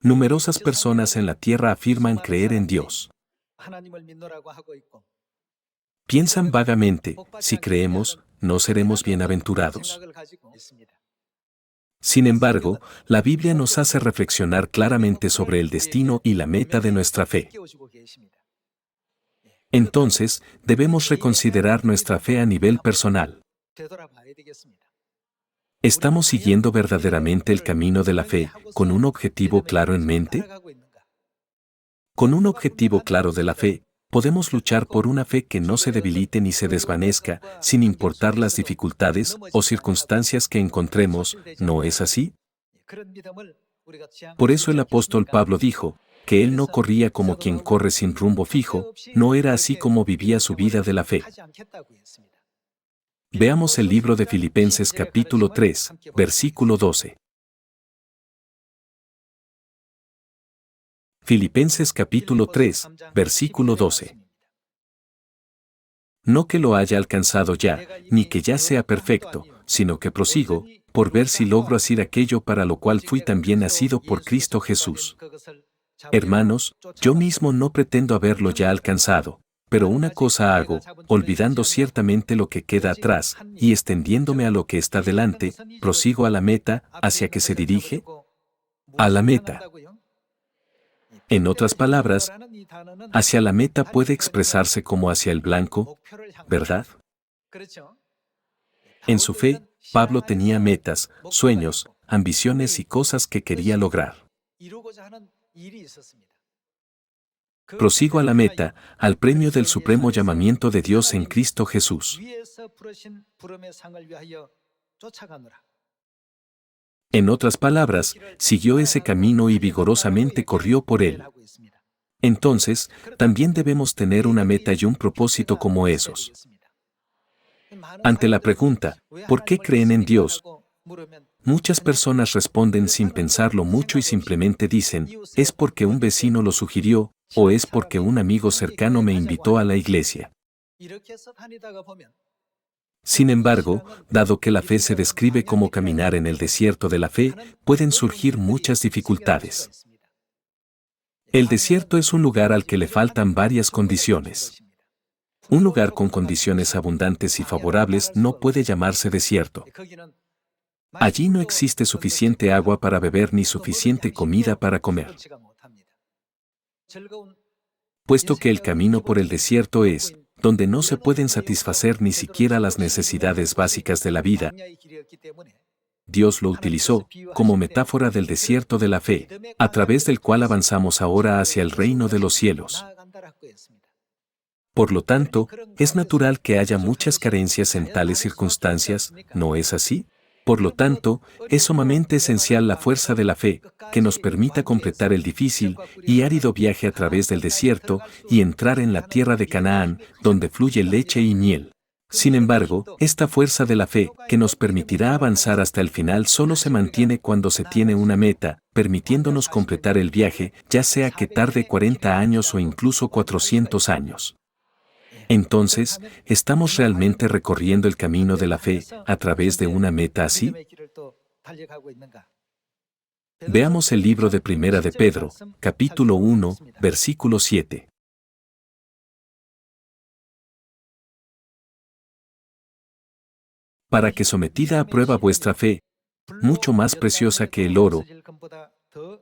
Numerosas personas en la tierra afirman creer en Dios. Piensan vagamente, si creemos, no seremos bienaventurados. Sin embargo, la Biblia nos hace reflexionar claramente sobre el destino y la meta de nuestra fe. Entonces, debemos reconsiderar nuestra fe a nivel personal. ¿Estamos siguiendo verdaderamente el camino de la fe con un objetivo claro en mente? Con un objetivo claro de la fe, podemos luchar por una fe que no se debilite ni se desvanezca, sin importar las dificultades o circunstancias que encontremos, ¿no es así? Por eso el apóstol Pablo dijo, que él no corría como quien corre sin rumbo fijo, no era así como vivía su vida de la fe. Veamos el libro de Filipenses capítulo 3, versículo 12. Filipenses capítulo 3, versículo 12. No que lo haya alcanzado ya, ni que ya sea perfecto, sino que prosigo, por ver si logro hacer aquello para lo cual fui también nacido por Cristo Jesús. Hermanos, yo mismo no pretendo haberlo ya alcanzado, pero una cosa hago, olvidando ciertamente lo que queda atrás, y extendiéndome a lo que está delante, prosigo a la meta, ¿hacia qué se dirige? A la meta. En otras palabras, hacia la meta puede expresarse como hacia el blanco, ¿verdad? En su fe, Pablo tenía metas, sueños, ambiciones y cosas que quería lograr. Prosigo a la meta, al premio del supremo llamamiento de Dios en Cristo Jesús. En otras palabras, siguió ese camino y vigorosamente corrió por él. Entonces, también debemos tener una meta y un propósito como esos. Ante la pregunta, ¿por qué creen en Dios? Muchas personas responden sin pensarlo mucho y simplemente dicen, es porque un vecino lo sugirió, o es porque un amigo cercano me invitó a la iglesia. Sin embargo, dado que la fe se describe como caminar en el desierto de la fe, pueden surgir muchas dificultades. El desierto es un lugar al que le faltan varias condiciones. Un lugar con condiciones abundantes y favorables no puede llamarse desierto. Allí no existe suficiente agua para beber ni suficiente comida para comer. Puesto que el camino por el desierto es, donde no se pueden satisfacer ni siquiera las necesidades básicas de la vida, Dios lo utilizó como metáfora del desierto de la fe, a través del cual avanzamos ahora hacia el reino de los cielos. Por lo tanto, es natural que haya muchas carencias en tales circunstancias, ¿no es así? Por lo tanto, es sumamente esencial la fuerza de la fe, que nos permita completar el difícil y árido viaje a través del desierto y entrar en la tierra de Canaán, donde fluye leche y miel. Sin embargo, esta fuerza de la fe, que nos permitirá avanzar hasta el final, solo se mantiene cuando se tiene una meta, permitiéndonos completar el viaje, ya sea que tarde 40 años o incluso 400 años. Entonces, ¿estamos realmente recorriendo el camino de la fe a través de una meta así? Veamos el libro de Primera de Pedro, capítulo 1, versículo 7. Para que sometida a prueba vuestra fe, mucho más preciosa que el oro,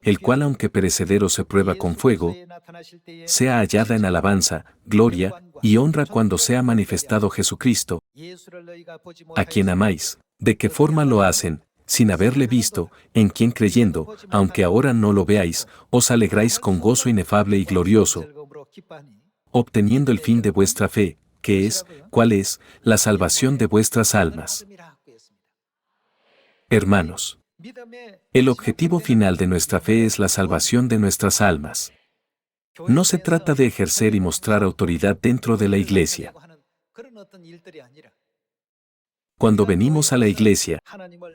el cual aunque perecedero se prueba con fuego, sea hallada en alabanza, gloria y honra cuando sea manifestado Jesucristo, a quien amáis. ¿De qué forma lo hacen, sin haberle visto, en quien creyendo, aunque ahora no lo veáis, os alegráis con gozo inefable y glorioso, obteniendo el fin de vuestra fe, que es, ¿cuál es? La salvación de vuestras almas. Hermanos, el objetivo final de nuestra fe es la salvación de nuestras almas. No se trata de ejercer y mostrar autoridad dentro de la iglesia. Cuando venimos a la iglesia,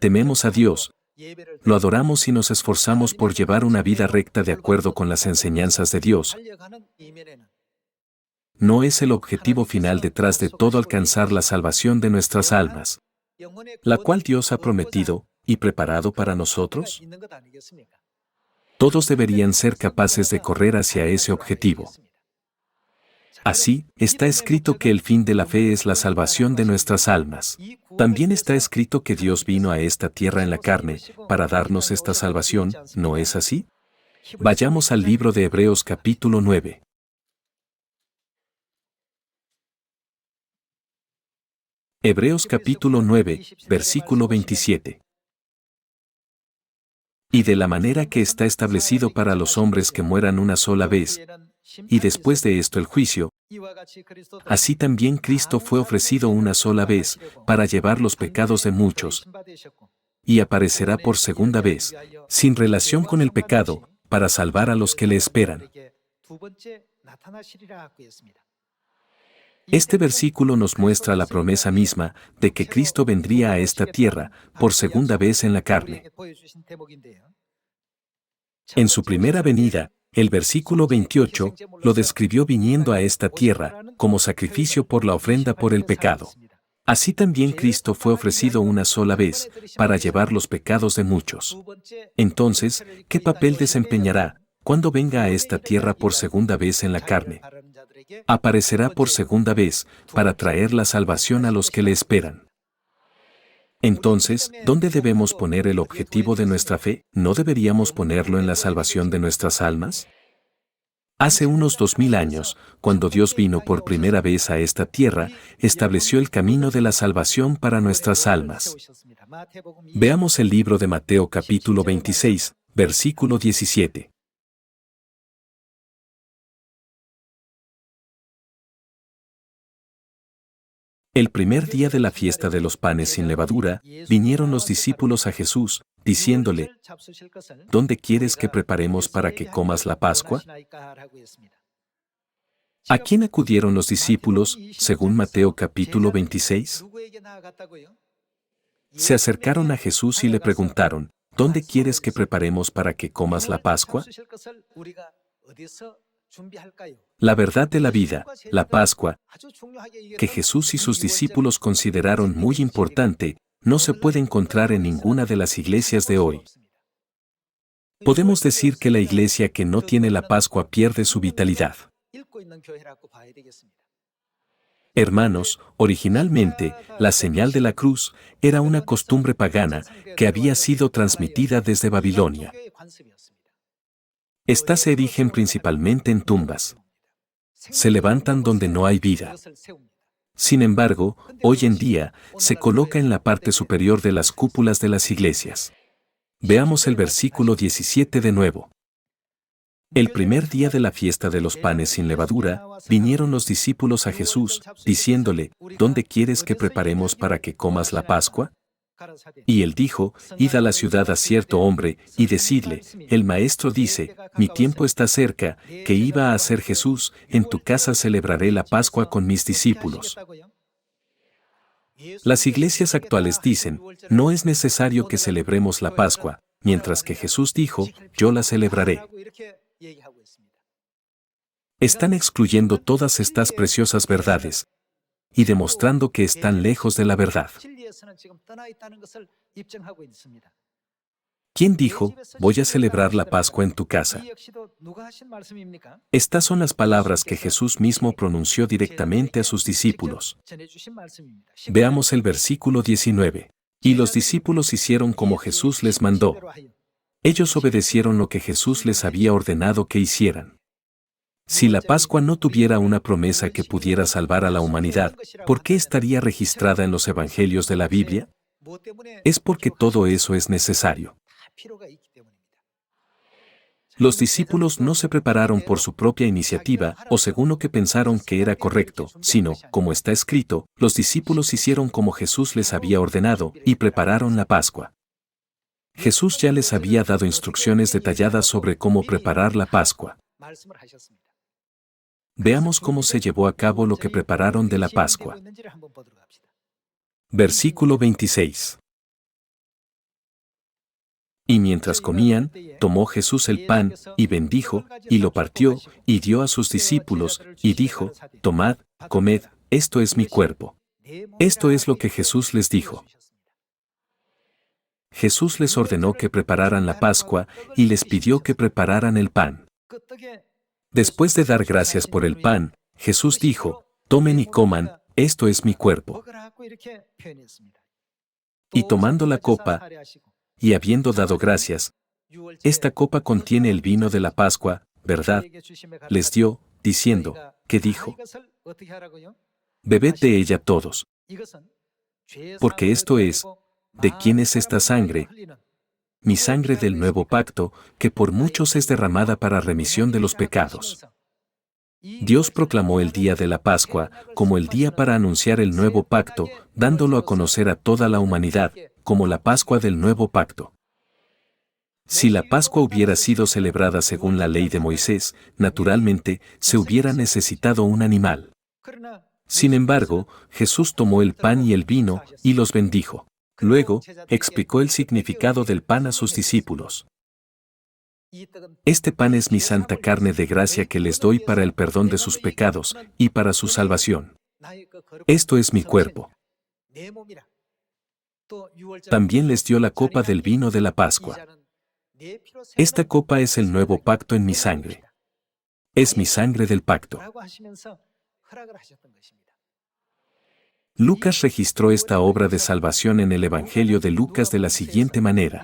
tememos a Dios, lo adoramos y nos esforzamos por llevar una vida recta de acuerdo con las enseñanzas de Dios. No es el objetivo final detrás de todo alcanzar la salvación de nuestras almas, la cual Dios ha prometido y preparado para nosotros. Todos deberían ser capaces de correr hacia ese objetivo. Así, está escrito que el fin de la fe es la salvación de nuestras almas. También está escrito que Dios vino a esta tierra en la carne para darnos esta salvación, ¿no es así? Vayamos al libro de Hebreos capítulo 9. Hebreos capítulo 9, versículo 27. Y de la manera que está establecido para los hombres que mueran una sola vez, y después de esto el juicio, así también Cristo fue ofrecido una sola vez para llevar los pecados de muchos, y aparecerá por segunda vez, sin relación con el pecado, para salvar a los que le esperan. Este versículo nos muestra la promesa misma de que Cristo vendría a esta tierra por segunda vez en la carne. En su primera venida, el versículo 28 lo describió viniendo a esta tierra como sacrificio por la ofrenda por el pecado. Así también Cristo fue ofrecido una sola vez para llevar los pecados de muchos. Entonces, ¿qué papel desempeñará cuando venga a esta tierra por segunda vez en la carne? Aparecerá por segunda vez para traer la salvación a los que le esperan. Entonces, ¿dónde debemos poner el objetivo de nuestra fe? ¿No deberíamos ponerlo en la salvación de nuestras almas? Hace unos 2000 años, cuando Dios vino por primera vez a esta tierra, estableció el camino de la salvación para nuestras almas. Veamos el libro de Mateo capítulo 26, versículo 17. El primer día de la fiesta de los panes sin levadura, vinieron los discípulos a Jesús, diciéndole, ¿dónde quieres que preparemos para que comas la Pascua? ¿A quién acudieron los discípulos, según Mateo capítulo 26? Se acercaron a Jesús y le preguntaron, ¿dónde quieres que preparemos para que comas la Pascua? La verdad de la vida, la Pascua, que Jesús y sus discípulos consideraron muy importante, no se puede encontrar en ninguna de las iglesias de hoy. Podemos decir que la iglesia que no tiene la Pascua pierde su vitalidad. Hermanos, originalmente, la señal de la cruz era una costumbre pagana que había sido transmitida desde Babilonia. Estas se erigen principalmente en tumbas. Se levantan donde no hay vida. Sin embargo, hoy en día, se coloca en la parte superior de las cúpulas de las iglesias. Veamos el versículo 17 de nuevo. El primer día de la fiesta de los panes sin levadura, vinieron los discípulos a Jesús, diciéndole, ¿dónde quieres que preparemos para que comas la Pascua? Y él dijo, id a la ciudad a cierto hombre, y decidle, el maestro dice, mi tiempo está cerca, que iba a hacer Jesús, en tu casa celebraré la Pascua con mis discípulos. Las iglesias actuales dicen, no es necesario que celebremos la Pascua, mientras que Jesús dijo, yo la celebraré. Están excluyendo todas estas preciosas verdades y demostrando que están lejos de la verdad. ¿Quién dijo, voy a celebrar la Pascua en tu casa? Estas son las palabras que Jesús mismo pronunció directamente a sus discípulos. Veamos el versículo 19. Y los discípulos hicieron como Jesús les mandó. Ellos obedecieron lo que Jesús les había ordenado que hicieran. Si la Pascua no tuviera una promesa que pudiera salvar a la humanidad, ¿por qué estaría registrada en los evangelios de la Biblia? Es porque todo eso es necesario. Los discípulos no se prepararon por su propia iniciativa o según lo que pensaron que era correcto, sino, como está escrito, los discípulos hicieron como Jesús les había ordenado y prepararon la Pascua. Jesús ya les había dado instrucciones detalladas sobre cómo preparar la Pascua. Veamos cómo se llevó a cabo lo que prepararon de la Pascua. Versículo 26. Y mientras comían, tomó Jesús el pan, y bendijo, y lo partió, y dio a sus discípulos, y dijo, tomad, comed, esto es mi cuerpo. Esto es lo que Jesús les dijo. Jesús les ordenó que prepararan la Pascua y les pidió que prepararan el pan. Después de dar gracias por el pan, Jesús dijo, tomen y coman, esto es mi cuerpo. Y tomando la copa, y habiendo dado gracias, esta copa contiene el vino de la Pascua, ¿verdad? Les dio, diciendo, ¿qué dijo? Bebed de ella todos. Porque esto es, ¿de quién es esta sangre? Mi sangre del nuevo pacto, que por muchos es derramada para remisión de los pecados. Dios proclamó el día de la Pascua como el día para anunciar el nuevo pacto, dándolo a conocer a toda la humanidad, como la Pascua del nuevo pacto. Si la Pascua hubiera sido celebrada según la ley de Moisés, naturalmente, se hubiera necesitado un animal. Sin embargo, Jesús tomó el pan y el vino y los bendijo. Luego, explicó el significado del pan a sus discípulos. Este pan es mi santa carne de gracia que les doy para el perdón de sus pecados y para su salvación. Esto es mi cuerpo. También les dio la copa del vino de la Pascua. Esta copa es el nuevo pacto en mi sangre. Es mi sangre del pacto. Lucas registró esta obra de salvación en el Evangelio de Lucas de la siguiente manera.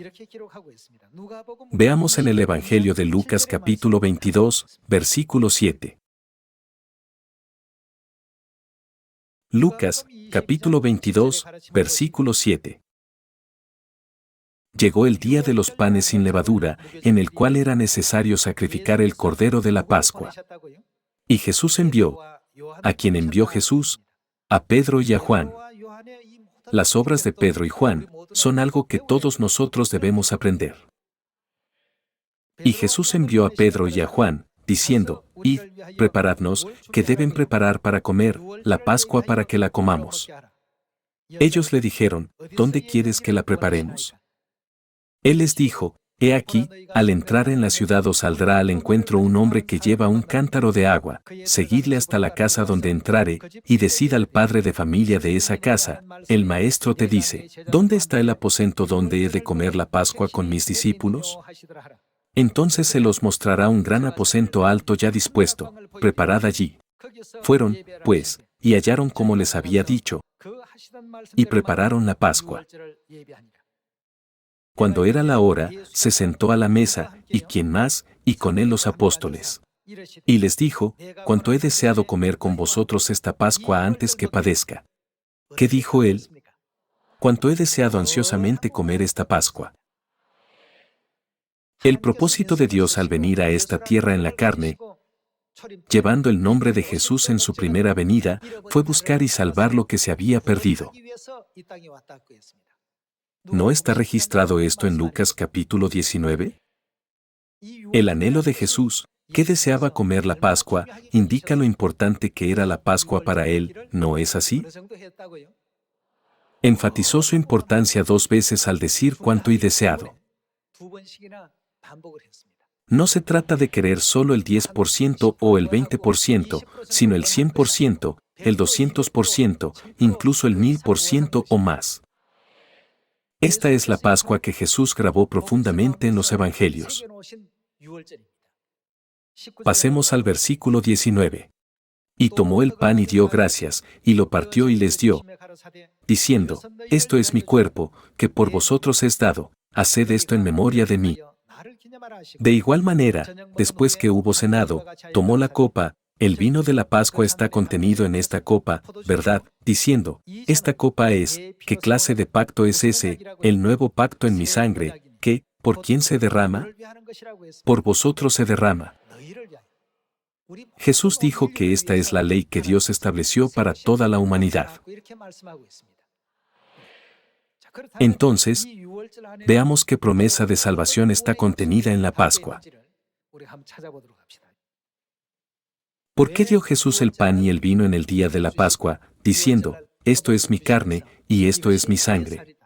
Veamos en el Evangelio de Lucas capítulo 22, versículo 7. Lucas, capítulo 22, versículo 7. Llegó el día de los panes sin levadura, en el cual era necesario sacrificar el cordero de la Pascua. Y Jesús envió, ¿a quién envió Jesús? A Pedro y a Juan. Las obras de Pedro y Juan son algo que todos nosotros debemos aprender. Y Jesús envió a Pedro y a Juan, diciendo, id, preparadnos, que deben preparar para comer la Pascua para que la comamos. Ellos le dijeron, ¿dónde quieres que la preparemos? Él les dijo, he aquí, al entrar en la ciudad os saldrá al encuentro un hombre que lleva un cántaro de agua, seguidle hasta la casa donde entrare, y decid al padre de familia de esa casa, el maestro te dice, ¿dónde está el aposento donde he de comer la Pascua con mis discípulos? Entonces se los mostrará un gran aposento alto ya dispuesto, preparad allí. Fueron, pues, y hallaron como les había dicho, y prepararon la Pascua. Cuando era la hora, se sentó a la mesa, y quién más, y con él los apóstoles. Y les dijo, cuánto he deseado comer con vosotros esta Pascua antes que padezca. ¿Qué dijo él? Cuánto he deseado ansiosamente comer esta Pascua. El propósito de Dios al venir a esta tierra en la carne, llevando el nombre de Jesús en su primera venida, fue buscar y salvar lo que se había perdido. ¿No está registrado esto en Lucas capítulo 19? El anhelo de Jesús, que deseaba comer la Pascua, indica lo importante que era la Pascua para él, ¿no es así? Enfatizó su importancia 2 veces al decir cuánto y deseado. No se trata de querer solo el 10% o el 20%, sino el 100%, el 200%, incluso el 1000% o más. Esta es la Pascua que Jesús grabó profundamente en los Evangelios. Pasemos al versículo 19. Y tomó el pan y dio gracias, y lo partió y les dio, diciendo, esto es mi cuerpo, que por vosotros es dado, haced esto en memoria de mí. De igual manera, después que hubo cenado, tomó la copa, el vino de la Pascua está contenido en esta copa, ¿verdad? Diciendo, esta copa es, ¿qué clase de pacto es ese, el nuevo pacto en mi sangre, que, ¿por quién se derrama? Por vosotros se derrama. Jesús dijo que esta es la ley que Dios estableció para toda la humanidad. Entonces, veamos qué promesa de salvación está contenida en la Pascua. ¿Por qué dio Jesús el pan y el vino en el día de la Pascua, diciendo, esto es mi carne y esto es mi sangre?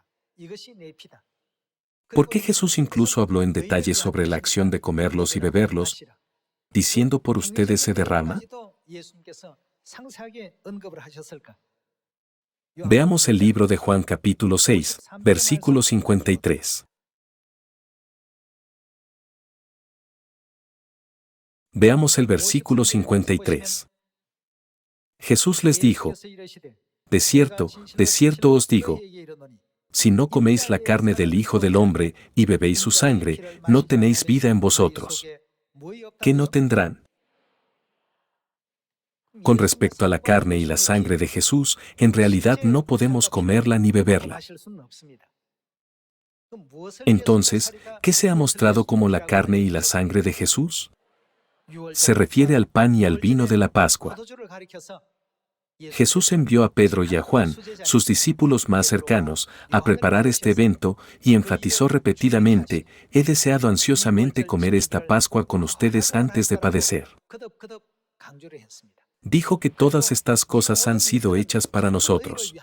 ¿Por qué Jesús incluso habló en detalle sobre la acción de comerlos y beberlos, diciendo por ustedes se derrama? Veamos el libro de Juan capítulo 6, versículo 53. Veamos el versículo 53. Jesús les dijo: de cierto os digo, si no coméis la carne del Hijo del Hombre y bebéis su sangre, no tenéis vida en vosotros. ¿Qué no tendrán? Con respecto a la carne y la sangre de Jesús, en realidad no podemos comerla ni beberla. Entonces, ¿qué se ha mostrado como la carne y la sangre de Jesús? Se refiere al pan y al vino de la Pascua. Jesús envió a Pedro y a Juan, sus discípulos más cercanos, a preparar este evento y enfatizó repetidamente: he deseado ansiosamente comer esta Pascua con ustedes antes de padecer. Dijo que todas estas cosas han sido hechas para nosotros.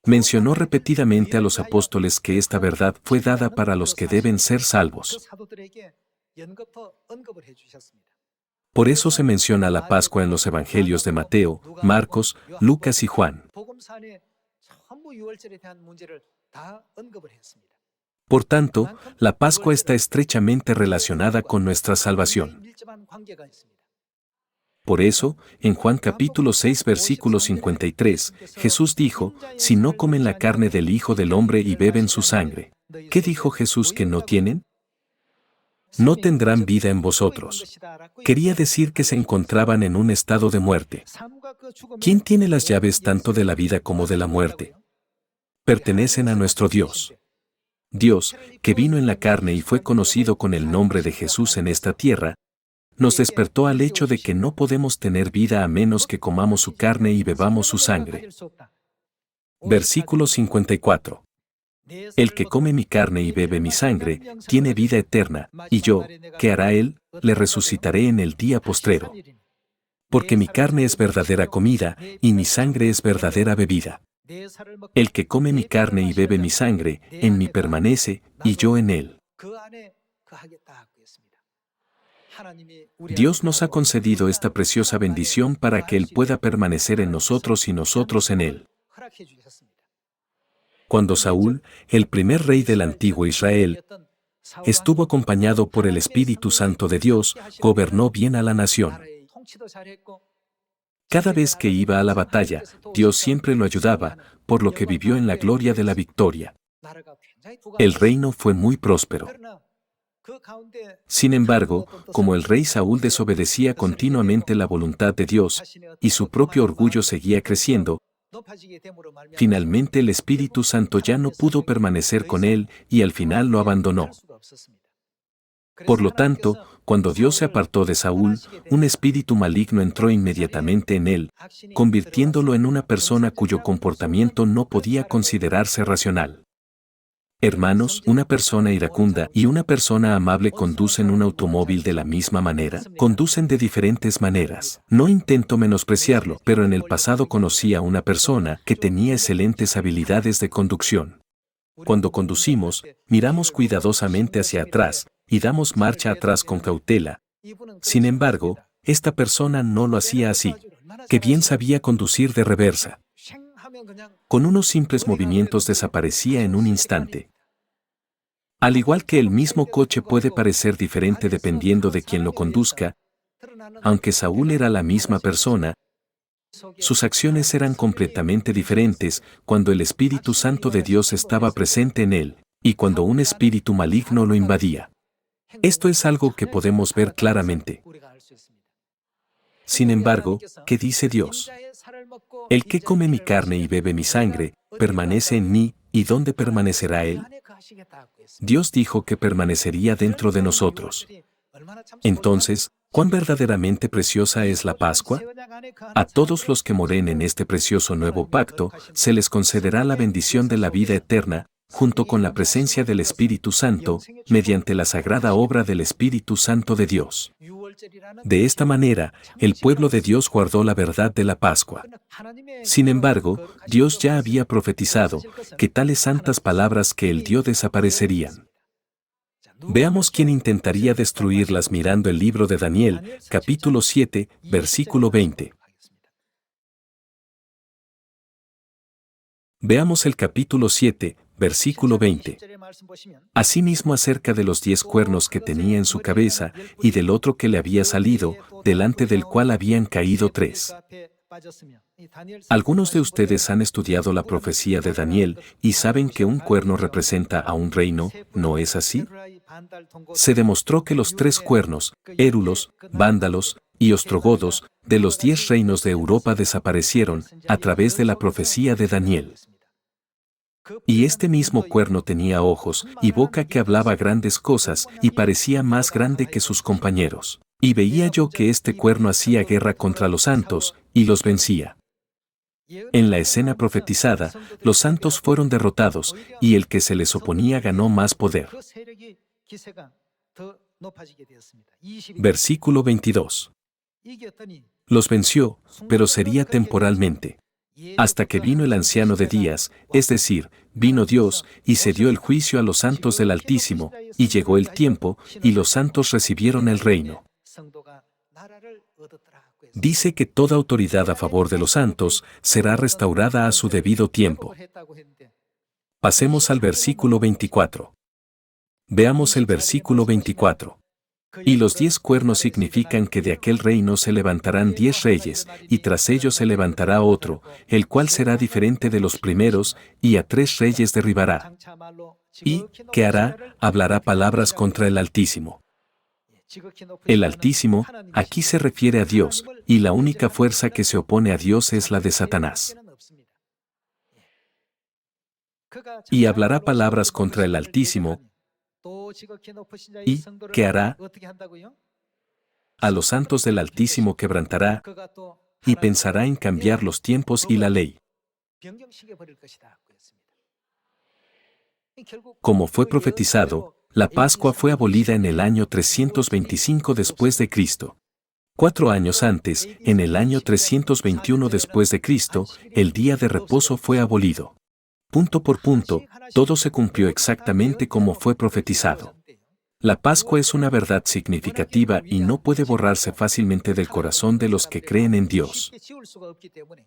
Mencionó repetidamente a los apóstoles que esta verdad fue dada para los que deben ser salvos. Por eso se menciona la Pascua en los evangelios de Mateo, Marcos, Lucas y Juan. Por tanto, la Pascua está estrechamente relacionada con nuestra salvación. Por eso, en Juan capítulo 6 versículo 53, Jesús dijo: si no comen la carne del Hijo del Hombre y beben su sangre. ¿Qué dijo Jesús que no tienen? No tendrán vida en vosotros. Quería decir que se encontraban en un estado de muerte. ¿Quién tiene las llaves tanto de la vida como de la muerte? Pertenecen a nuestro Dios. Dios, que vino en la carne y fue conocido con el nombre de Jesús en esta tierra, nos despertó al hecho de que no podemos tener vida a menos que comamos su carne y bebamos su sangre. Versículo 54. El que come mi carne y bebe mi sangre, tiene vida eterna, y yo, ¿qué hará él? Le resucitaré en el día postrero. Porque mi carne es verdadera comida, y mi sangre es verdadera bebida. El que come mi carne y bebe mi sangre, en mí permanece, y yo en él. Dios nos ha concedido esta preciosa bendición para que Él pueda permanecer en nosotros y nosotros en Él. Cuando Saúl, el primer rey del antiguo Israel, estuvo acompañado por el Espíritu Santo de Dios, gobernó bien a la nación. Cada vez que iba a la batalla, Dios siempre lo ayudaba, por lo que vivió en la gloria de la victoria. El reino fue muy próspero. Sin embargo, como el rey Saúl desobedecía continuamente la voluntad de Dios, y su propio orgullo seguía creciendo, finalmente el Espíritu Santo ya no pudo permanecer con él y al final lo abandonó. Por lo tanto, cuando Dios se apartó de Saúl, un espíritu maligno entró inmediatamente en él, convirtiéndolo en una persona cuyo comportamiento no podía considerarse racional. Hermanos, una persona iracunda y una persona amable conducen un automóvil de la misma manera, conducen de diferentes maneras. No intento menospreciarlo, pero en el pasado conocí a una persona que tenía excelentes habilidades de conducción. Cuando conducimos, miramos cuidadosamente hacia atrás y damos marcha atrás con cautela. Sin embargo, esta persona no lo hacía así, que bien sabía conducir de reversa. Con unos simples movimientos desaparecía en un instante. Al igual que el mismo coche puede parecer diferente dependiendo de quien lo conduzca, aunque Saúl era la misma persona, sus acciones eran completamente diferentes cuando el Espíritu Santo de Dios estaba presente en él, y cuando un espíritu maligno lo invadía. Esto es algo que podemos ver claramente. Sin embargo, ¿qué dice Dios? El que come mi carne y bebe mi sangre, permanece en mí, ¿y dónde permanecerá él? Dios dijo que permanecería dentro de nosotros. Entonces, ¿cuán verdaderamente preciosa es la Pascua? A todos los que moren en este precioso nuevo pacto, se les concederá la bendición de la vida eterna, junto con la presencia del Espíritu Santo, mediante la sagrada obra del Espíritu Santo de Dios. De esta manera, el pueblo de Dios guardó la verdad de la Pascua. Sin embargo, Dios ya había profetizado que tales santas palabras que Él dio desaparecerían. Veamos quién intentaría destruirlas mirando el libro de Daniel, capítulo 7, versículo 20. Veamos el capítulo 7, versículo 20. Asimismo acerca de los 10 cuernos que tenía en su cabeza y del otro que le había salido, delante del cual habían caído 3. Algunos de ustedes han estudiado la profecía de Daniel y saben que un cuerno representa a un reino, ¿no es así? Se demostró que los 3 cuernos, érulos, vándalos y ostrogodos, de los 10 reinos de Europa desaparecieron a través de la profecía de Daniel. Y este mismo cuerno tenía ojos y boca que hablaba grandes cosas y parecía más grande que sus compañeros. Y veía yo que este cuerno hacía guerra contra los santos y los vencía. En la escena profetizada, los santos fueron derrotados y el que se les oponía ganó más poder. Versículo 22. Los venció, pero sería temporalmente. Hasta que vino el anciano de días, es decir, vino Dios, y se dio el juicio a los santos del Altísimo, y llegó el tiempo, y los santos recibieron el reino. Dice que toda autoridad a favor de los santos será restaurada a su debido tiempo. Pasemos al versículo 24. Veamos el versículo 24. Y los 10 cuernos significan que de aquel reino se levantarán 10 reyes, y tras ellos se levantará otro, el cual será diferente de los primeros, y a 3 reyes derribará. Y, ¿qué hará? Hablará palabras contra el Altísimo. El Altísimo, aquí se refiere a Dios, y la única fuerza que se opone a Dios es la de Satanás. Y hablará palabras contra el Altísimo. ¿Y qué hará? A los santos del Altísimo quebrantará, y pensará en cambiar los tiempos y la ley. Como fue profetizado, la Pascua fue abolida en el año 325 después de Cristo. 4 años antes, en el año 321 después de Cristo, el día de reposo fue abolido. Punto por punto, todo se cumplió exactamente como fue profetizado. La Pascua es una verdad significativa y no puede borrarse fácilmente del corazón de los que creen en Dios.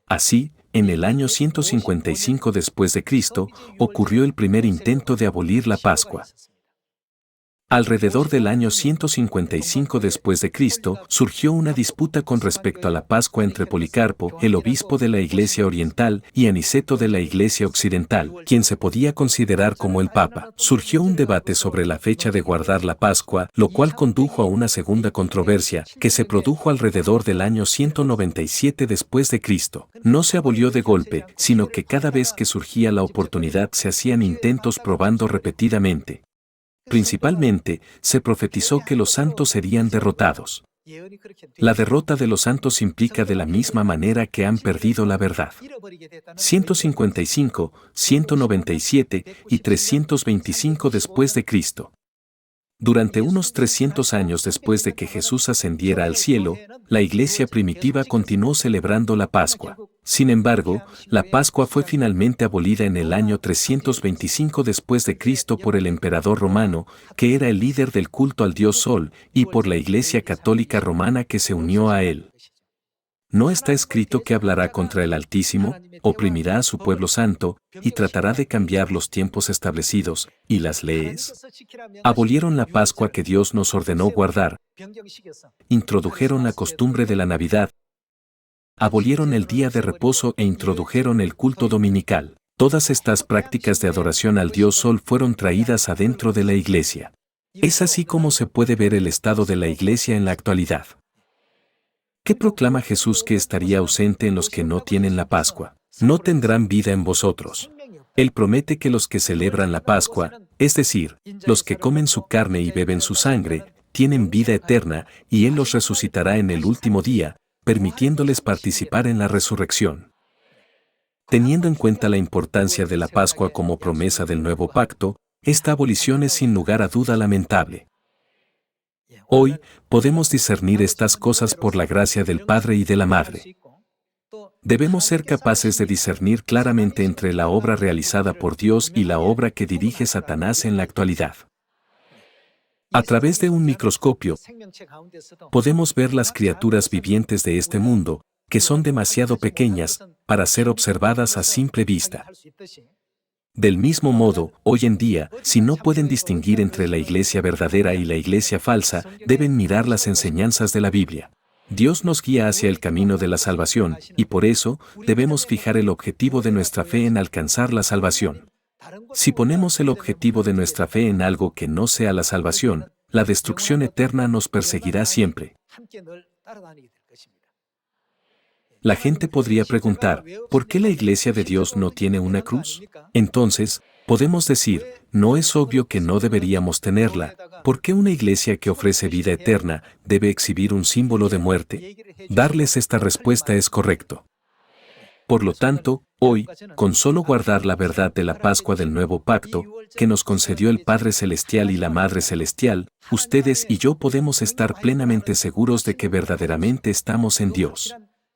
Así, en el año 155 después de Cristo, ocurrió el primer intento de abolir la Pascua. Alrededor del año 155 después de Cristo, surgió una disputa con respecto a la Pascua entre Policarpo, el obispo de la Iglesia Oriental, y Aniceto de la Iglesia Occidental, quien se podía considerar como el Papa. Surgió un debate sobre la fecha de guardar la Pascua, lo cual condujo a una segunda controversia, que se produjo alrededor del año 197 después de Cristo. No se abolió de golpe, sino que cada vez que surgía la oportunidad se hacían intentos probando repetidamente. Principalmente, se profetizó que los santos serían derrotados. La derrota de los santos implica de la misma manera que han perdido la verdad. 155, 197 y 325 después de Cristo. Durante unos 300 años después de que Jesús ascendiera al cielo, la iglesia primitiva continuó celebrando la Pascua. Sin embargo, la Pascua fue finalmente abolida en el año 325 después de Cristo por el emperador romano, que era el líder del culto al dios Sol, y por la Iglesia Católica Romana que se unió a él. ¿No está escrito que hablará contra el Altísimo, oprimirá a su pueblo santo, y tratará de cambiar los tiempos establecidos, y las leyes? Abolieron la Pascua que Dios nos ordenó guardar. Introdujeron la costumbre de la Navidad. Abolieron el día de reposo e introdujeron el culto dominical. Todas estas prácticas de adoración al dios Sol fueron traídas adentro de la Iglesia. Es así como se puede ver el estado de la Iglesia en la actualidad. ¿Qué proclama Jesús que estaría ausente en los que no tienen la Pascua? No tendrán vida en vosotros. Él promete que los que celebran la Pascua, es decir, los que comen su carne y beben su sangre, tienen vida eterna, y Él los resucitará en el último día, permitiéndoles participar en la resurrección. Teniendo en cuenta la importancia de la Pascua como promesa del nuevo pacto, esta abolición es sin lugar a duda lamentable. Hoy, podemos discernir estas cosas por la gracia del Padre y de la Madre. Debemos ser capaces de discernir claramente entre la obra realizada por Dios y la obra que dirige Satanás en la actualidad. A través de un microscopio, podemos ver las criaturas vivientes de este mundo, que son demasiado pequeñas para ser observadas a simple vista. Del mismo modo, hoy en día, si no pueden distinguir entre la iglesia verdadera y la iglesia falsa, deben mirar las enseñanzas de la Biblia. Dios nos guía hacia el camino de la salvación, y por eso, debemos fijar el objetivo de nuestra fe en alcanzar la salvación. Si ponemos el objetivo de nuestra fe en algo que no sea la salvación, la destrucción eterna nos perseguirá siempre. La gente podría preguntar, ¿por qué la iglesia de Dios no tiene una cruz? Entonces, podemos decir, ¿no es obvio que no deberíamos tenerla? ¿Por qué una iglesia que ofrece vida eterna debe exhibir un símbolo de muerte? Darles esta respuesta es correcto. Por lo tanto, hoy, con solo guardar la verdad de la Pascua del Nuevo Pacto, que nos concedió el Padre Celestial y la Madre Celestial, ustedes y yo podemos estar plenamente seguros de que verdaderamente estamos en Dios.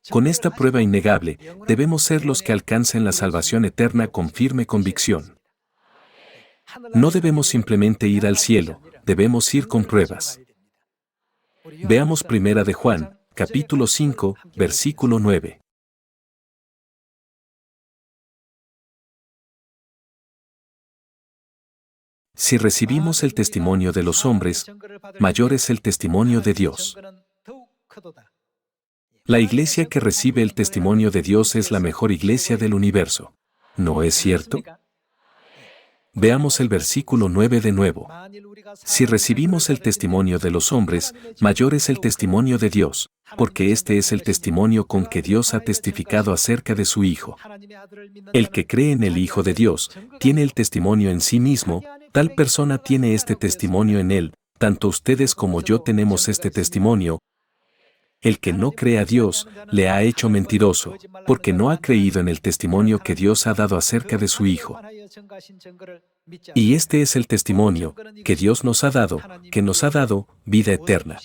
Con esta prueba innegable, debemos ser los que alcancen la salvación eterna con firme convicción. No debemos simplemente ir al cielo, debemos ir con pruebas. Veamos 1 de Juan, capítulo 5, versículo 9. Si recibimos el testimonio de los hombres, mayor es el testimonio de Dios. La iglesia que recibe el testimonio de Dios es la mejor iglesia del universo. ¿No es cierto? Veamos el versículo 9 de nuevo. Si recibimos el testimonio de los hombres, mayor es el testimonio de Dios, porque este es el testimonio con que Dios ha testificado acerca de su Hijo. El que cree en el Hijo de Dios, tiene el testimonio en sí mismo, tal persona tiene este testimonio en él, tanto ustedes como yo tenemos este testimonio. El que no cree a Dios, le ha hecho mentiroso, porque no ha creído en el testimonio que Dios ha dado acerca de su Hijo. Y este es el testimonio que Dios nos ha dado, vida eterna.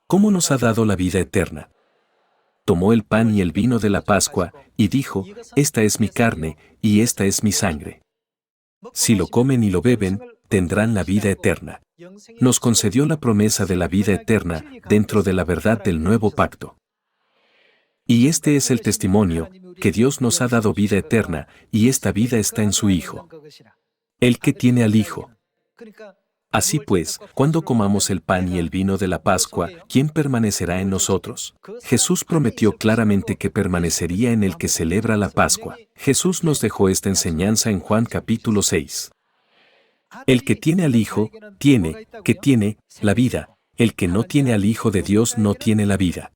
¿Cómo nos ha dado la vida eterna? Tomó el pan y el vino de la Pascua, y dijo, esta es mi carne, y esta es mi sangre. Si lo comen y lo beben, tendrán la vida eterna. Nos concedió la promesa de la vida eterna dentro de la verdad del nuevo pacto. Y este es el testimonio, que Dios nos ha dado vida eterna, y esta vida está en su Hijo. El que tiene al Hijo. Así pues, cuando comamos el pan y el vino de la Pascua, ¿quién permanecerá en nosotros? Jesús prometió claramente que permanecería en el que celebra la Pascua. Jesús nos dejó esta enseñanza en Juan capítulo 6. El que tiene al Hijo, tiene la vida. El que no tiene al Hijo de Dios no tiene la vida.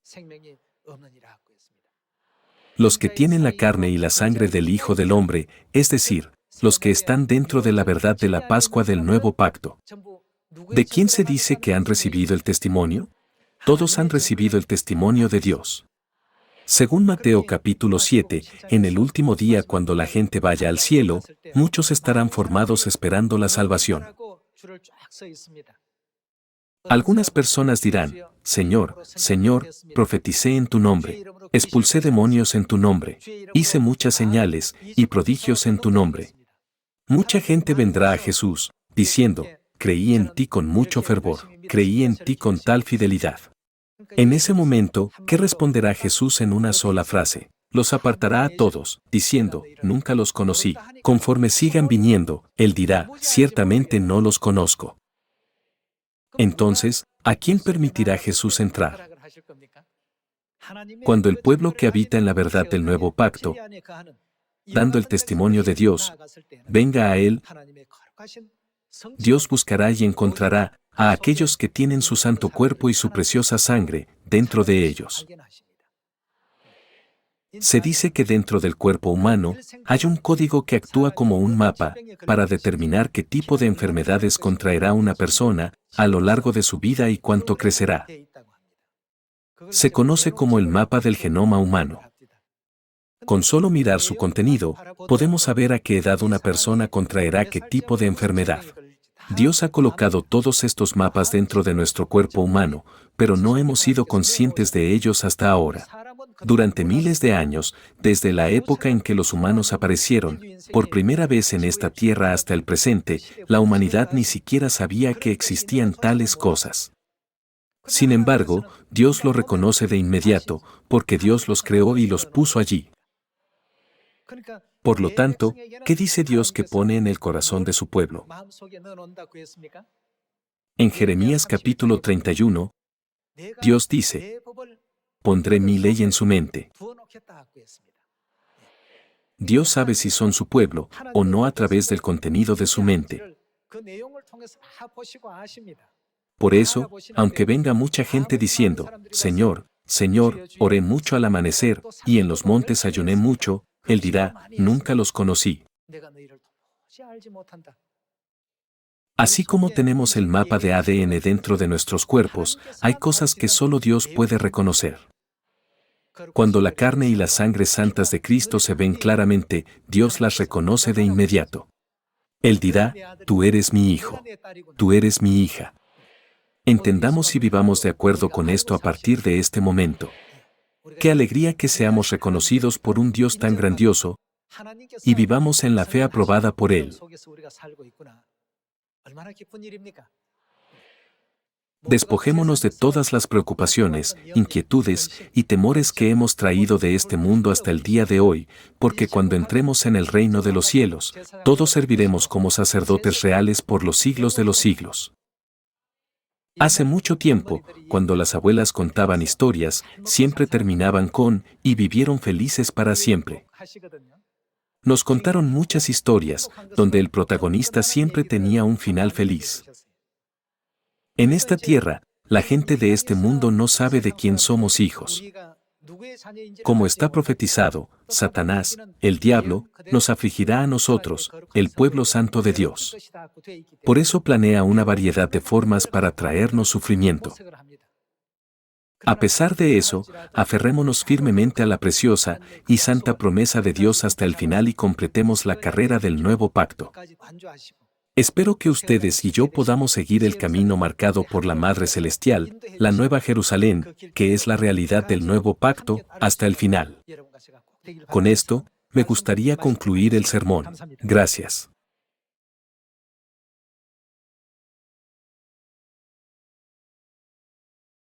Los que tienen la carne y la sangre del Hijo del Hombre, es decir, los que están dentro de la verdad de la Pascua del Nuevo Pacto. ¿De quién se dice que han recibido el testimonio? Todos han recibido el testimonio de Dios. Según Mateo capítulo 7, en el último día cuando la gente vaya al cielo, muchos estarán formados esperando la salvación. Algunas personas dirán, Señor, Señor, profeticé en tu nombre, expulsé demonios en tu nombre, hice muchas señales y prodigios en tu nombre. Mucha gente vendrá a Jesús, diciendo, creí en ti con mucho fervor, creí en ti con tal fidelidad. En ese momento, ¿qué responderá Jesús en una sola frase? Los apartará a todos, diciendo, nunca los conocí. Conforme sigan viniendo, Él dirá, ciertamente no los conozco. Entonces, ¿a quién permitirá Jesús entrar? Cuando el pueblo que habita en la verdad del nuevo pacto, dando el testimonio de Dios, venga a Él, Dios buscará y encontrará a aquellos que tienen su santo cuerpo y su preciosa sangre dentro de ellos. Se dice que dentro del cuerpo humano hay un código que actúa como un mapa para determinar qué tipo de enfermedades contraerá una persona a lo largo de su vida y cuánto crecerá. Se conoce como el mapa del genoma humano. Con solo mirar su contenido, podemos saber a qué edad una persona contraerá qué tipo de enfermedad. Dios ha colocado todos estos mapas dentro de nuestro cuerpo humano, pero no hemos sido conscientes de ellos hasta ahora. Durante miles de años, desde la época en que los humanos aparecieron, por primera vez en esta tierra hasta el presente, la humanidad ni siquiera sabía que existían tales cosas. Sin embargo, Dios lo reconoce de inmediato, porque Dios los creó y los puso allí. Por lo tanto, ¿qué dice Dios que pone en el corazón de su pueblo? En Jeremías capítulo 31, Dios dice, pondré mi ley en su mente. Dios sabe si son su pueblo o no a través del contenido de su mente. Por eso, aunque venga mucha gente diciendo, Señor, Señor, oré mucho al amanecer, y en los montes ayuné mucho, Él dirá, nunca los conocí. Así como tenemos el mapa de ADN dentro de nuestros cuerpos, hay cosas que solo Dios puede reconocer. Cuando la carne y la sangre santas de Cristo se ven claramente, Dios las reconoce de inmediato. Él dirá, tú eres mi hijo. Tú eres mi hija. Entendamos y vivamos de acuerdo con esto a partir de este momento. Qué alegría que seamos reconocidos por un Dios tan grandioso y vivamos en la fe aprobada por Él. Despojémonos de todas las preocupaciones, inquietudes y temores que hemos traído de este mundo hasta el día de hoy, porque cuando entremos en el reino de los cielos, todos serviremos como sacerdotes reales por los siglos de los siglos. Hace mucho tiempo, cuando las abuelas contaban historias, siempre terminaban con, y vivieron felices para siempre. Nos contaron muchas historias, donde el protagonista siempre tenía un final feliz. En esta tierra, la gente de este mundo no sabe de quién somos hijos. Como está profetizado, Satanás, el diablo, nos afligirá a nosotros, el pueblo santo de Dios. Por eso planea una variedad de formas para traernos sufrimiento. A pesar de eso, aferrémonos firmemente a la preciosa y santa promesa de Dios hasta el final y completemos la carrera del nuevo pacto. Espero que ustedes y yo podamos seguir el camino marcado por la Madre Celestial, la Nueva Jerusalén, que es la realidad del nuevo pacto, hasta el final. Con esto, me gustaría concluir el sermón. Gracias.